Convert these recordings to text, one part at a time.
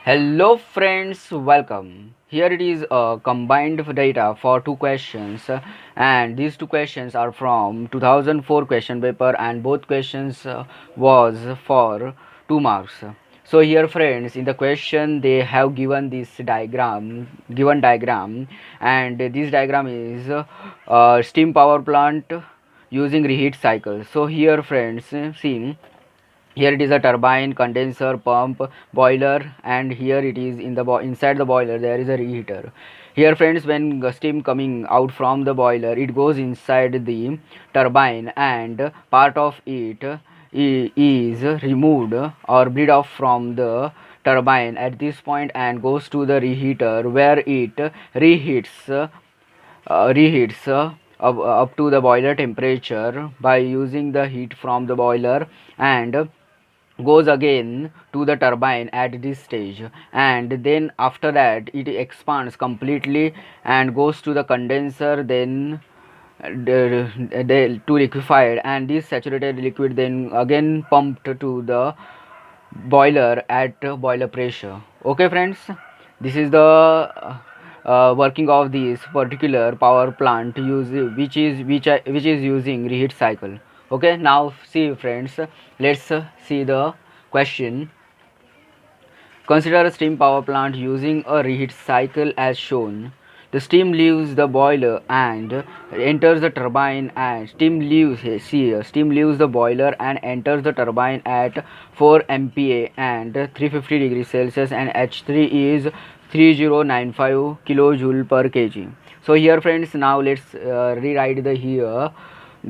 Hello friends, welcome. Here it is combined data for two questions, and these two questions are from 2004 question paper, and both questions was for 2 marks. So here friends, in the question they have given this diagram, and this diagram is steam power plant using reheat cycle. So here friends, see, here it is a turbine, condenser, pump, boiler, and here it is in the inside the boiler there is a reheater. Here friends, when steam coming out from the boiler, it goes inside the turbine, and part of it is removed or bleed off from the turbine at this point and goes to the reheater, where it reheats up to the boiler temperature by using the heat from the boiler, and goes again to the turbine at this stage, and then after that it expands completely and goes to the condenser, then to liquefied, and this saturated liquid then again pumped to the boiler at boiler pressure. Okay friends, this is the working of this particular power plant which is using reheat cycle. Okay, now see friends, let's see the question. Consider a steam power plant using a reheat cycle as shown. The steam leaves the boiler and enters the turbine, and steam leaves the boiler and enters the turbine at 4 MPa and 350 degrees Celsius, and H3 is 3095 kilojoule per kg. So here friends, now let's rewrite the here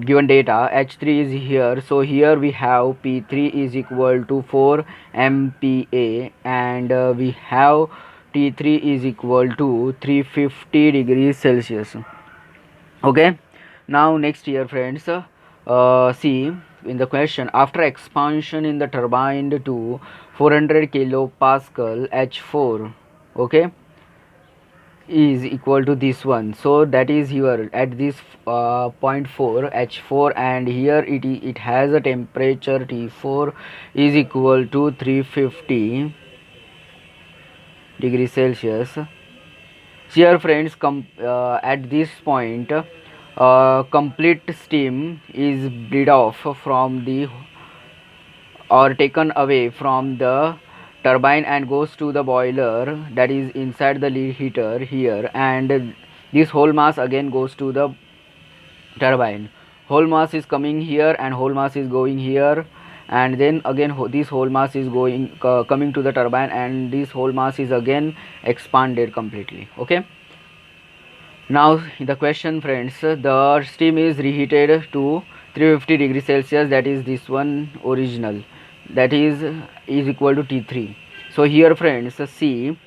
given data. H3 is here, so here we have P3 is equal to 4 MPa, and we have T3 is equal to 350 degrees Celsius. Okay, now next here friends, see in the question, after expansion in the turbine to 400 kilopascal, H4, okay, is equal to this one. So that is here at this point 4 H4, and here it has a temperature T4 is equal to 350 degrees Celsius. Here friends, at this point complete steam is bleed off from the or taken away from the turbine and goes to the boiler that is inside the heater here, and this whole mass again goes to the turbine. Whole mass is coming here and whole mass is going here, and then again this whole mass is coming to the turbine, and this whole mass is again expanded completely. Okay, now the question friends, the steam is reheated to 350 degrees Celsius, that is this one original, that is equal to T3. So here friends, see,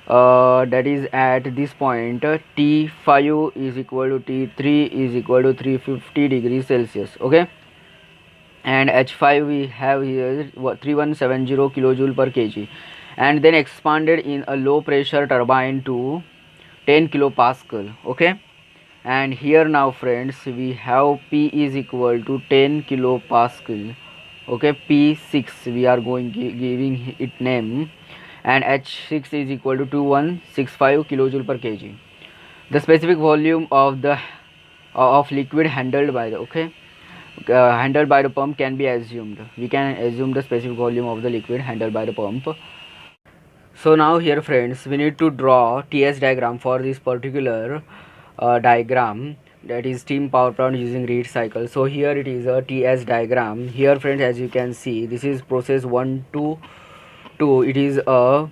that is at this point T5 is equal to T3 is equal to 350 degrees Celsius. Okay, and H5 we have here 3170 kilojoule per kg, and then expanded in a low pressure turbine to 10 kilopascal. Okay, and here now friends, we have P is equal to 10 kilopascal. Okay, P6 we are giving it name, and H6 is equal to 2165 kilojoule per kg. The specific volume of the of liquid handled by the handled by the pump can be assumed. We can assume the specific volume of the liquid handled by the pump. So now here friends, we need to draw TS diagram for this particular diagram, that is steam power plant using reheat cycle. So here it is a TS diagram. Here friends, as you can see, this is process 1 to 2. It is a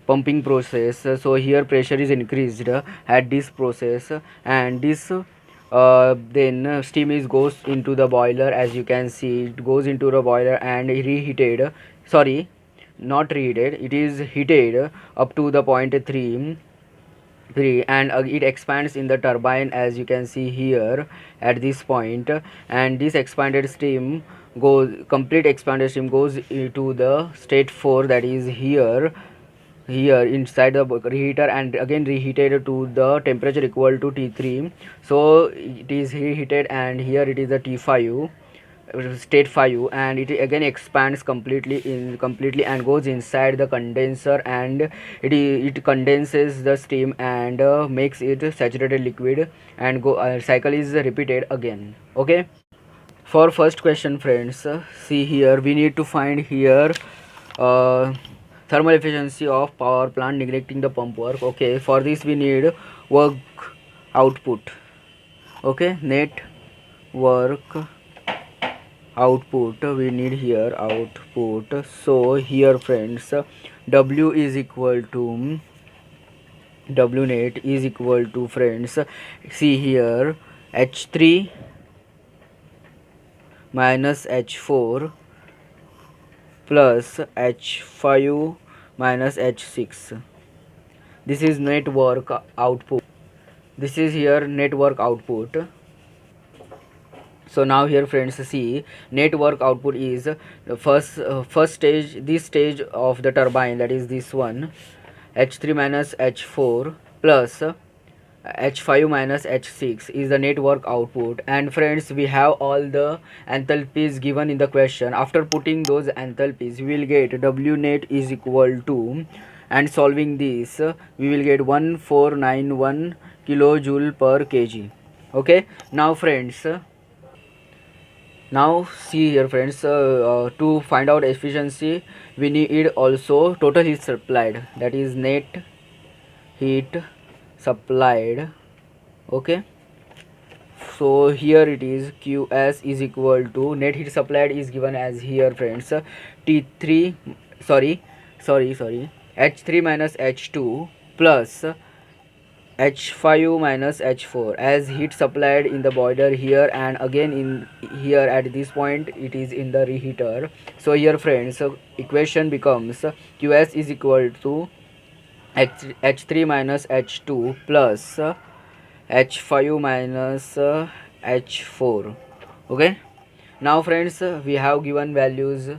pumping process. So here pressure is increased at this process, and this then steam is goes into the boiler. As you can see, it goes into the boiler and reheated, sorry, not reheated, it is heated up to the point 3, and it expands in the turbine, as you can see here at this point, and this expanded steam complete expanded steam goes to the state 4, that is here inside the reheater, and again reheated to the temperature equal to T3. So it is reheated, and here it is the T5. state 5, and it again expands completely and goes inside the condenser, and it condenses the steam and makes it saturated liquid, and cycle is repeated again. Okay, for first question friends, see here we need to find here uh, thermal efficiency of power plant neglecting the pump work. Okay, for this we need work output. Okay, net work output, we need here output. So here friends, w is equal to w net is equal to friends, see here, h3 minus h4 plus h5 minus h6. This is network output. This is here network output. So now here friends, see network output is the first stage, this stage of the turbine, that is this one, h3 minus h4 plus h5 minus h6 is the network output. And friends, we have all the enthalpies given in the question. After putting those enthalpies, we will get w net is equal to, and solving this, we will get 1491 kilojoule per kg. Okay, now friends, now see here friends, to find out efficiency we need also total heat supplied, that is net heat supplied. Okay, so here it is qs is equal to, net heat supplied is given as here friends, t3 sorry h3 minus h2 plus h5 minus h4 as heat supplied in the boiler here, and again in here at this point it is in the reheater. So here friends, equation becomes qs is equal to h3 minus h2 plus h5 minus h4. Okay, now friends, we have given values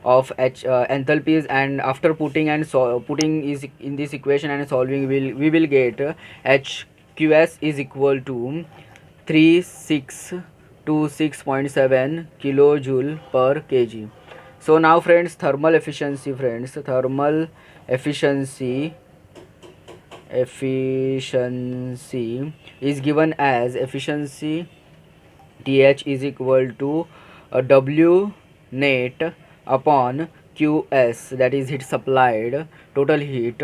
of enthalpies, and after putting and putting is in this equation and solving, we will get hqs is equal to 3626.7 kilojoule per kg. So now friends, thermal efficiency is given as efficiency th is equal to w net upon qs, that is heat supplied, total heat.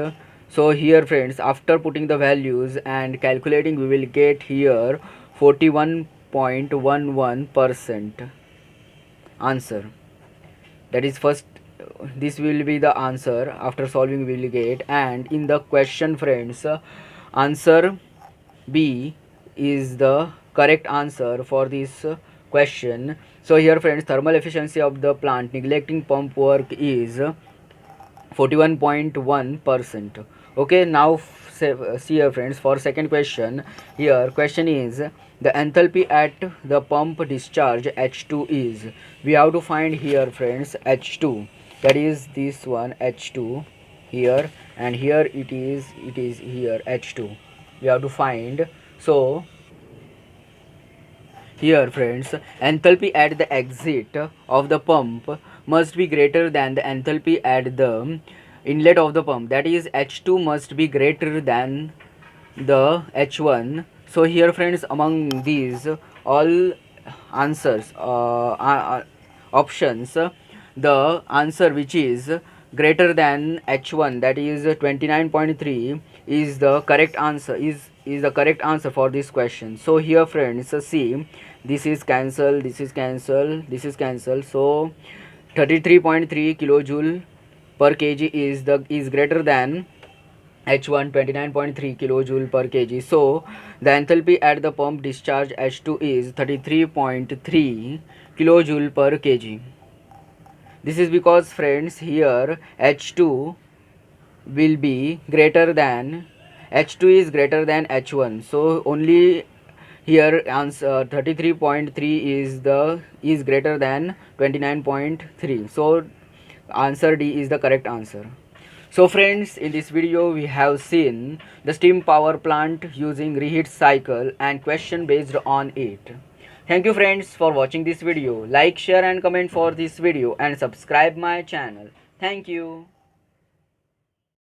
So here friends, after putting the values and calculating, we will get here 41.11% answer. That is first, this will be the answer. After solving we will get, and in the question friends, answer B is the correct answer for this question. So here friends, thermal efficiency of the plant neglecting pump work is 41.1%. Okay, now see here friends, for second question, here question is the enthalpy at the pump discharge h2 is, we have to find here friends h2, that is this one h2 here, and here it is here h2 we have to find. So here friends, enthalpy at the exit of the pump must be greater than the enthalpy at the inlet of the pump, that is h2 must be greater than the h1. So here friends, among these all answers options, the answer which is greater than h1, that is 29.3, is the correct answer, is the correct answer for this question. So here friends, see, this is cancel, this is cancel, this is cancel. So 33.3 kilojoule per kg is greater than h1 29.3 kilojoule per kg. So the enthalpy at the pump discharge h2 is 33.3 kilojoule per kg. This is because friends, here h2 will be greater than, h2 is greater than h1, so only here answer 33.3 is greater than 29.3. So answer D is the correct answer. So friends, in this video we have seen the steam power plant using reheat cycle and question based on it. Thank you friends for watching this video. Like, share and comment for this video and subscribe my channel. Thank you.